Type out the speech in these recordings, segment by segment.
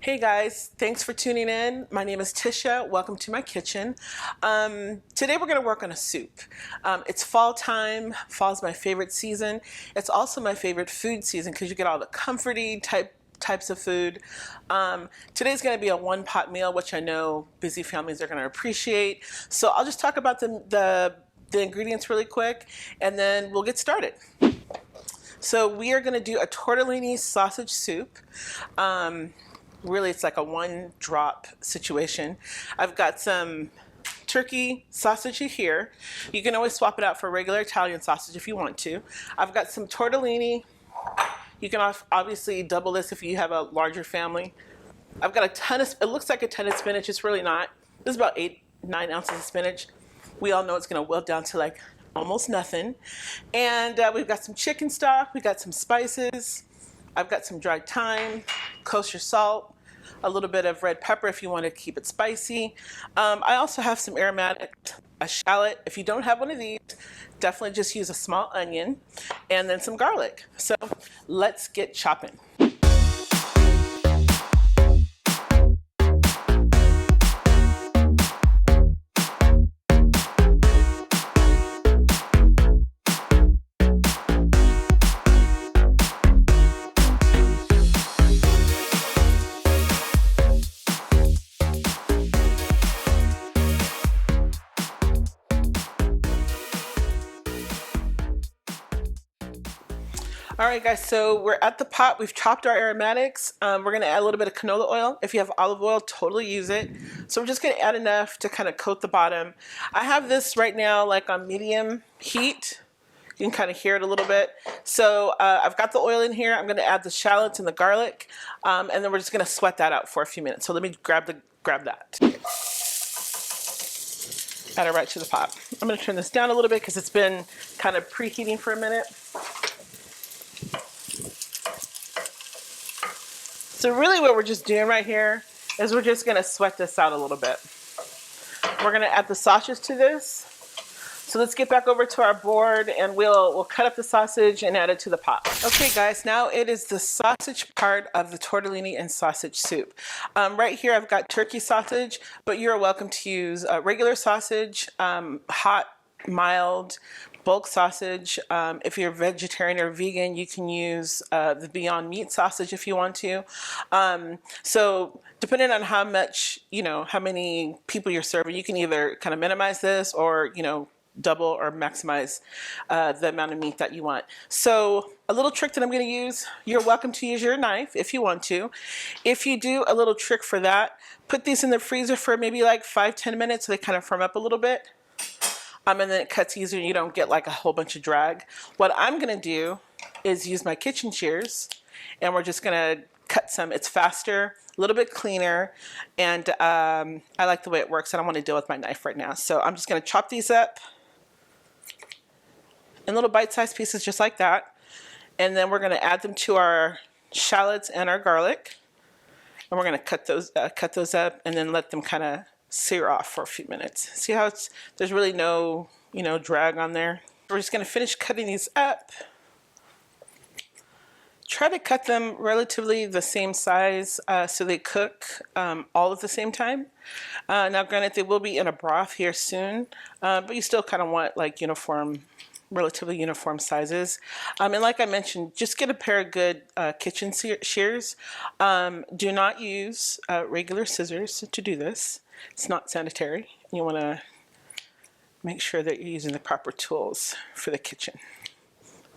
Hey guys, thanks for tuning in. My name is Tisha. Welcome to my kitchen. Today we're going to work on a soup. It's fall time. Fall's my favorite season. It's also my favorite food season because you get all the comforty types of food. Today's going to be a one-pot meal, which I know busy families are going to appreciate. So I'll just talk about the ingredients really quick, and then we'll get started. So we are going to do a tortellini sausage soup. Really, it's like a one-drop situation. I've got some turkey sausage here. You can always swap it out for regular Italian sausage if you want to. I've got some tortellini. You can obviously double this if you have a larger family. I've got a ton of, it looks like a ton of spinach. It's really not. This is about 8-9 ounces of spinach. We all know it's going to wilt down to like almost nothing. And we've got some chicken stock. We've got some spices. I've got some dried thyme, kosher salt, a little bit of red pepper if you want to keep it spicy. I also have some aromatics, a shallot. If you don't have one of these, definitely just use a small onion, and then some garlic. So let's get chopping. All right, guys, so we're at the pot. We've chopped our aromatics. We're gonna add a little bit of canola oil. If you have olive oil, totally use it. So we're just gonna add enough to kind of coat the bottom. I have this right now like on medium heat. You can kind of hear it a little bit. So I've got the oil in here. I'm gonna add the shallots and the garlic, and then we're just gonna sweat that out for a few minutes. So let me grab that. Add it right to the pot. I'm gonna turn this down a little bit because it's been kind of preheating for a minute. So really what we're just doing right here is we're just gonna sweat this out a little bit. We're gonna add the sausage to this. So let's get back over to our board and we'll cut up the sausage and add it to the pot. Okay guys, now it is the sausage part of the tortellini and sausage soup. Right here I've got turkey sausage, but you're welcome to use regular sausage, hot, mild, bulk sausage. If you're vegetarian or vegan, you can use the Beyond Meat sausage if you want to. So depending on how much, how many people you're serving, you can either kind of minimize this or, double or maximize the amount of meat that you want. So a little trick that I'm going to use, you're welcome to use your knife if you want to. If you do a little trick for that, put these in the freezer for maybe like 5-10 minutes so they kind of firm up a little bit. And then it cuts easier and you don't get like a whole bunch of drag. What I'm gonna do is use my kitchen shears and we're just gonna cut some. It's faster, a little bit cleaner, and I like the way it works. I don't want to deal with my knife right now. So I'm just gonna chop these up in little bite-sized pieces just like that. And then we're gonna add them to our shallots and our garlic. And we're gonna cut those up and then let them kind of sear off for a few minutes. See how there's really no, drag on there. We're just going to finish cutting these up. Try to cut them relatively the same size so they cook all at the same time. Now granted, they will be in a broth here soon, but you still kind of want like relatively uniform sizes. And like I mentioned, just get a pair of good kitchen shears. Do not use regular scissors to do this. It's not sanitary. You want to make sure that you're using the proper tools for the kitchen.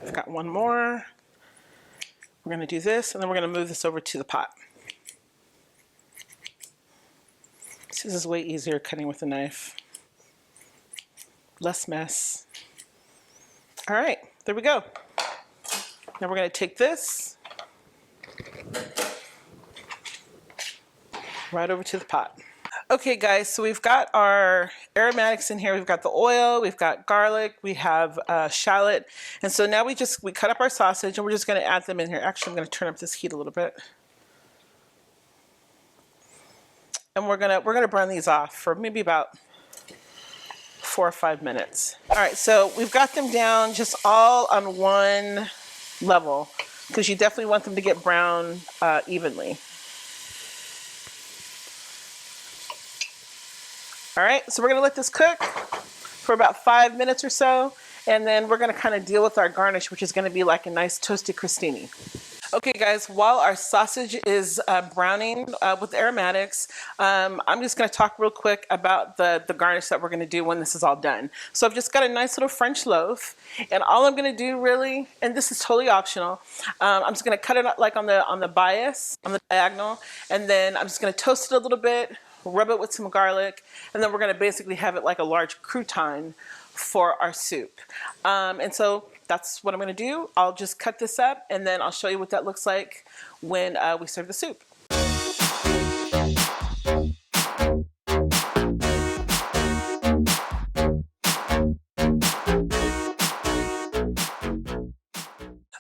I've got one more. We're going to do this, and then we're going to move this over to the pot. This is way easier cutting with a knife. Less mess. All right, there we go. Now we're going to take this right over to the pot. Okay guys, so we've got our aromatics in here. We've got the oil, we've got garlic, we have shallot. And so now we cut up our sausage and we're just gonna add them in here. Actually, I'm gonna turn up this heat a little bit. And we're gonna brown these off for maybe about 4 or 5 minutes. All right, so we've got them down just all on one level because you definitely want them to get brown evenly. All right, so we're gonna let this cook for about 5 minutes or so, and then we're gonna kind of deal with our garnish, which is gonna be like a nice toasted crostini. Okay guys, while our sausage is browning with aromatics, I'm just going to talk real quick about the garnish that we're going to do when this is all done. So I've just got a nice little French loaf, and all I'm going to do really, and this is totally optional, I'm just going to cut it up like on the bias, on the diagonal, and then I'm just going to toast it a little bit, rub it with some garlic, and then we're going to basically have it like a large crouton for our soup. And so that's what I'm going to do. I'll just cut this up and then I'll show you what that looks like when we serve the soup.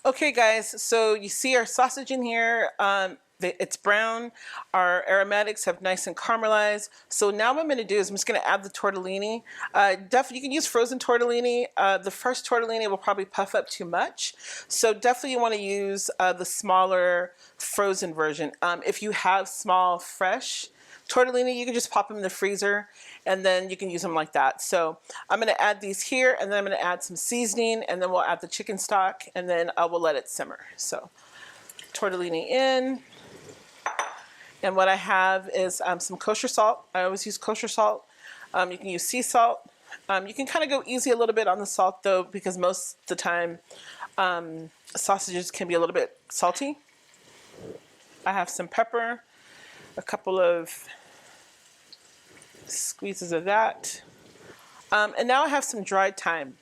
Okay guys, so you see our sausage in here. It's brown. Our aromatics have nice and caramelized. So now what I'm going to do is I'm just going to add the tortellini. Definitely, you can use frozen tortellini. The first tortellini will probably puff up too much. So definitely you want to use the smaller frozen version. If you have small, fresh tortellini, you can just pop them in the freezer and then you can use them like that. So I'm going to add these here, and then I'm going to add some seasoning, and then we'll add the chicken stock, and then we'll let it simmer. So tortellini in. And what I have is some kosher salt. I always use kosher salt. You can use sea salt. You can kind of go easy a little bit on the salt though, because most of the time sausages can be a little bit salty. I have some pepper, a couple of squeezes of that. And now I have some dried thyme.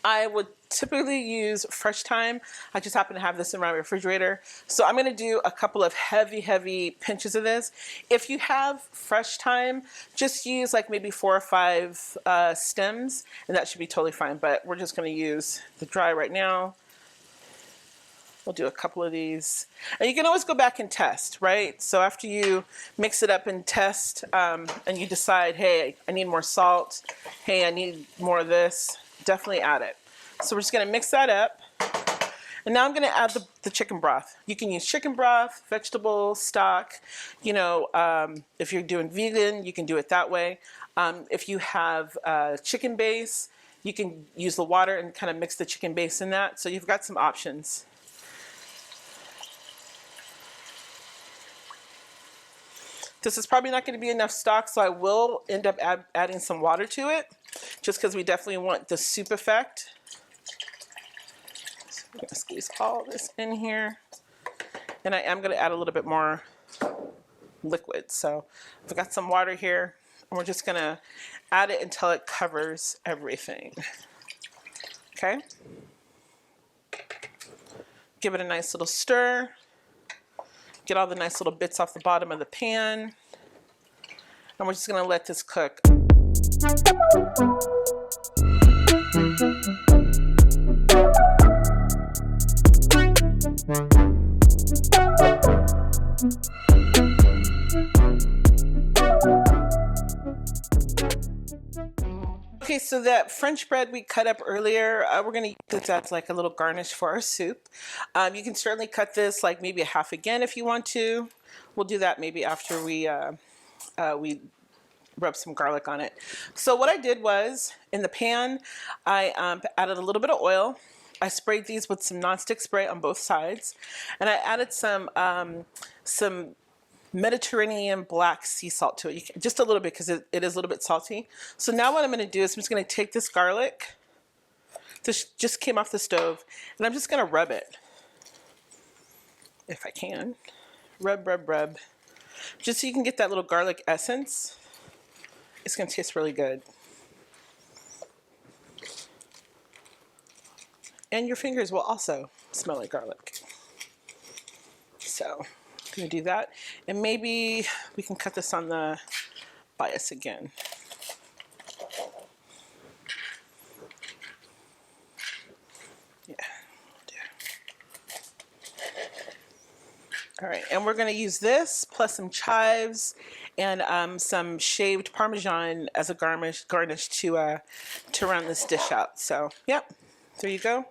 I would typically use fresh thyme. I just happen to have this in my refrigerator. So I'm going to do a couple of heavy pinches of this. If you have fresh thyme, just use like maybe 4 or 5 stems, and that should be totally fine. But we're just going to use the dry right now. We'll do a couple of these. And you can always go back and test, right? So after you mix it up and test, and you decide, hey, I need more salt. Hey, I need more of this. Definitely add it. So we're just going to mix that up. And now I'm going to add the chicken broth. You can use chicken broth, vegetable stock. You know, if you're doing vegan, you can do it that way. If you have chicken base, you can use the water and kind of mix the chicken base in that. So you've got some options. This is probably not going to be enough stock, so I will end up adding some water to it, just because we definitely want the soup effect. So I'm going to squeeze all this in here, and I am going to add a little bit more liquid. So I've got some water here, and we're just going to add it until it covers everything. Okay? Give it a nice little stir. Get all the nice little bits off the bottom of the pan. And we're just going to let this cook. Okay, so that French bread we cut up earlier, we're going to use this as like a little garnish for our soup. You can certainly cut this like maybe a half again if you want to. We'll do that maybe after we rub some garlic on it. So what I did was, in the pan, I added a little bit of oil. I sprayed these with some nonstick spray on both sides, and I added some Mediterranean black sea salt to it, just a little bit, because it is a little bit salty. So now what I'm going to do is I'm just going to take this garlic. This just came off the stove, and I'm just going to rub it, if I can. Rub, just so you can get that little garlic essence. It's going to taste really good. And your fingers will also smell like garlic. So I'm going to do that. And maybe we can cut this on the bias again. Yeah. All right, and we're going to use this plus some chives and some shaved Parmesan as a garnish to round this dish out. So, yep, there you go.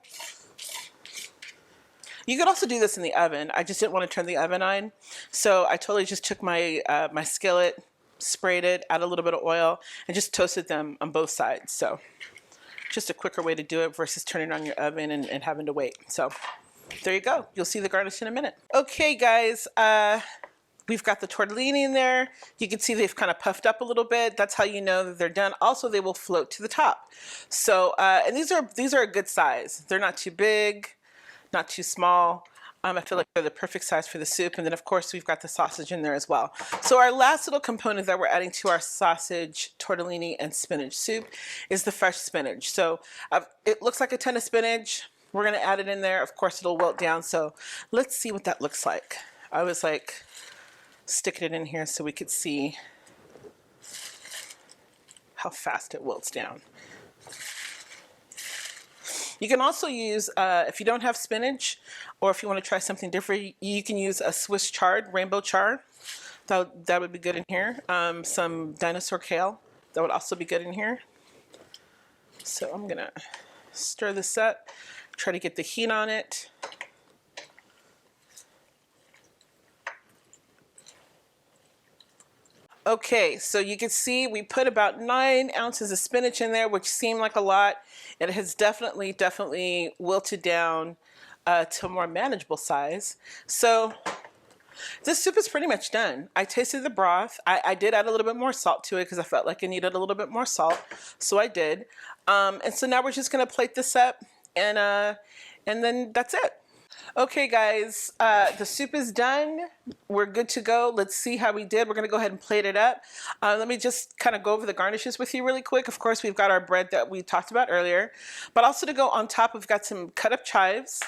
You could also do this in the oven. I just didn't want to turn the oven on, so I totally just took my my skillet, sprayed it, add a little bit of oil, and just toasted them on both sides. So just a quicker way to do it versus turning on your oven and having to wait. So there you go. You'll see the garnish in a minute. Okay, guys, we've got the tortellini in there. You can see they've kind of puffed up a little bit. That's how you know that they're done. Also, they will float to the top. So, and these are a good size. They're not too big, not too small. I feel like they're the perfect size for the soup. And then, of course, we've got the sausage in there as well. So our last little component that we're adding to our sausage, tortellini, and spinach soup is the fresh spinach. So it looks like a ton of spinach. We're going to add it in there. Of course, it'll wilt down. So let's see what that looks like. I was like sticking it in here so we could see how fast it wilts down. You can also use, if you don't have spinach, or if you want to try something different, you can use a Swiss chard, rainbow chard. That would be good in here. Some dinosaur kale, that would also be good in here. So I'm gonna stir this up, try to get the heat on it. Okay, so you can see we put about 9 ounces of spinach in there, which seemed like a lot. It has definitely wilted down to a more manageable size. So this soup is pretty much done. I tasted the broth. I did add a little bit more salt to it because I felt like it needed a little bit more salt, so I did. And so now we're just gonna plate this up, and then that's it. Okay, guys, the soup is done. We're good to go. Let's see how we did. We're going to go ahead and plate it up. Let me just kind of go over the garnishes with you really quick. Of course, we've got our bread that we talked about earlier, but also to go on top, we've got some cut up chives.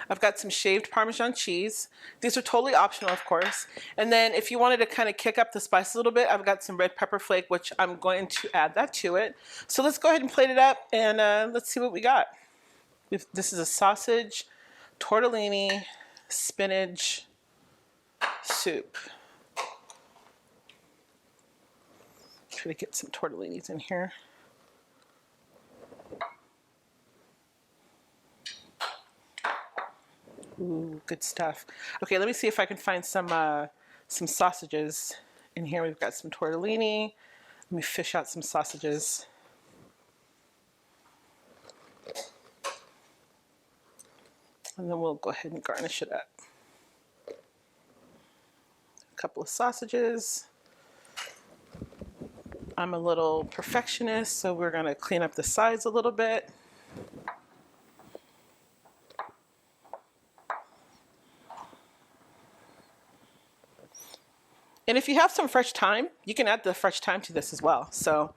I've got some shaved Parmesan cheese. These are totally optional, of course. And then if you wanted to kind of kick up the spice a little bit, I've got some red pepper flake, which I'm going to add that to it. So let's go ahead and plate it up, and let's see what we got. This is a sausage, tortellini, spinach soup. Try to get some tortellinis in here. Ooh, good stuff. Okay, let me see if I can find some sausages in here. We've got some tortellini. Let me fish out some sausages. And then we'll go ahead and garnish it up. A couple of sausages. I'm a little perfectionist, so we're gonna clean up the sides a little bit. And if you have some fresh thyme, you can add the fresh thyme to this as well. So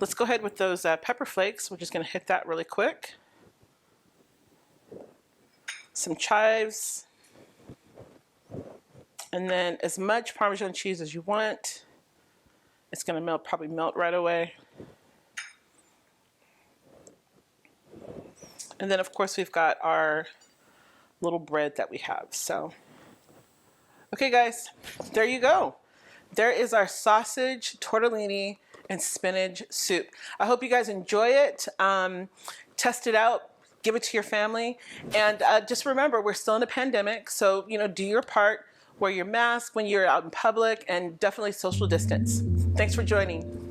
let's go ahead with those pepper flakes. We're just gonna hit that really quick. Some chives, and then as much Parmesan cheese as you want. It's going to probably melt right away. And then of course we've got our little bread that we have. So, okay guys, there you go. There is our sausage, tortellini, and spinach soup. I hope you guys enjoy it. Test it out. Give it to your family, and just remember, we're still in a pandemic, so do your part. Wear your mask when you're out in public, and definitely social distance. Thanks for joining.